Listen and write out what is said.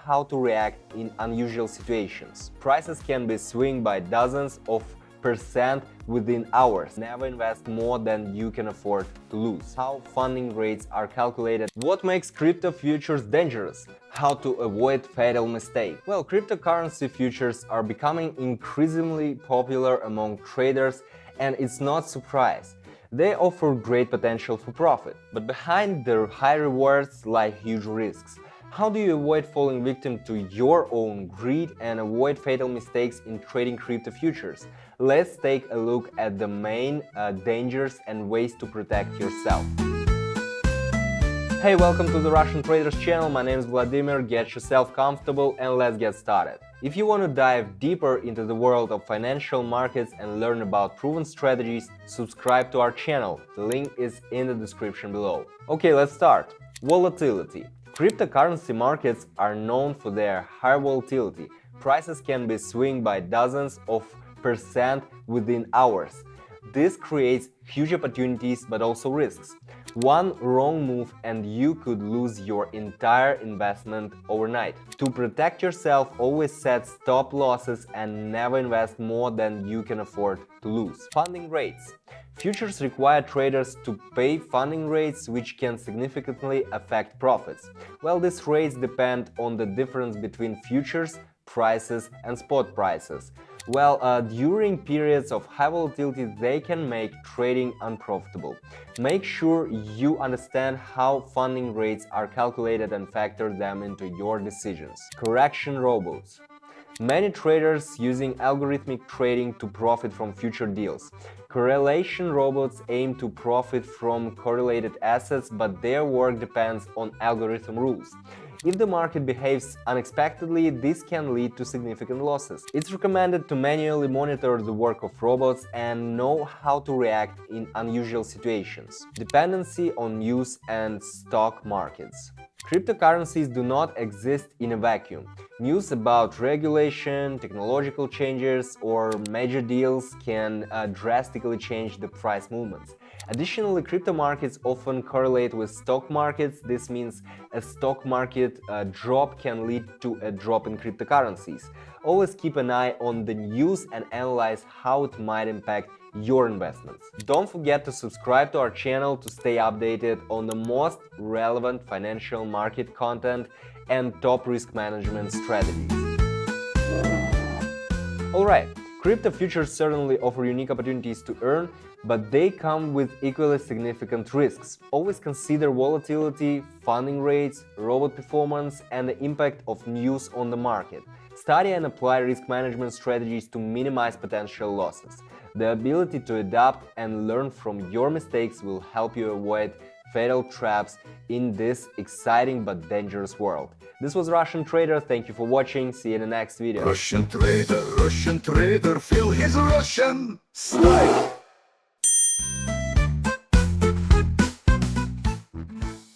how to react in unusual situations. Prices can be swing by dozens of percent within hours. Never invest more than you can afford to lose. How funding rates are calculated. What makes crypto futures dangerous? How to avoid fatal mistake. Well, cryptocurrency futures are becoming increasingly popular among traders, and it's not surprise. They offer great potential for profit, but behind their high rewards lie huge risks. How do you avoid falling victim to your own greed and avoid fatal mistakes in trading crypto futures? Let's take a look at the main dangers and ways to protect yourself. Hey, welcome to the Russian Traders channel. My name is Vladimir. Get yourself comfortable and let's get started. If you want to dive deeper into the world of financial markets and learn about proven strategies, subscribe to our channel. The link is in the description below. Okay, let's start. Volatility. Cryptocurrency markets are known for their high volatility. Prices can be swing by dozens of percent within hours. This creates huge opportunities but also risks. One wrong move and you could lose your entire investment overnight. To protect yourself, always set stop losses and never invest more than you can afford to lose. Funding rates. Futures require traders to pay funding rates, which can significantly affect profits. Well, these rates depend on the difference between futures prices and spot prices. Well, during periods of high volatility, they can make trading unprofitable. Make sure you understand how funding rates are calculated and factor them into your decisions. Correction robots. Many traders using algorithmic trading to profit from future deals. Correlation robots aim to profit from correlated assets, but their work depends on algorithm rules. If the market behaves unexpectedly, this can lead to significant losses. It's recommended to manually monitor the work of robots and know how to react in unusual situations. Dependency on news and stock markets. Cryptocurrencies do not exist in a vacuum. News about regulation, technological changes, or major deals can drastically change the price movements. Additionally, crypto markets often correlate with stock markets. This means a stock market drop can lead to a drop in cryptocurrencies. Always keep an eye on the news and analyze how it might impact your investments. Don't forget to subscribe to our channel to stay updated on the most relevant financial market content and top risk management strategies. Alright, crypto futures certainly offer unique opportunities to earn, but they come with equally significant risks. Always consider volatility, funding rates, robot performance, and the impact of news on the market. Study and apply risk management strategies to minimize potential losses. The ability to adapt and learn from your mistakes will help you avoid fatal traps in this exciting but dangerous world. This was Russian Trader. Thank you for watching. See you in the next video. Russian Trader, feel his Russian style.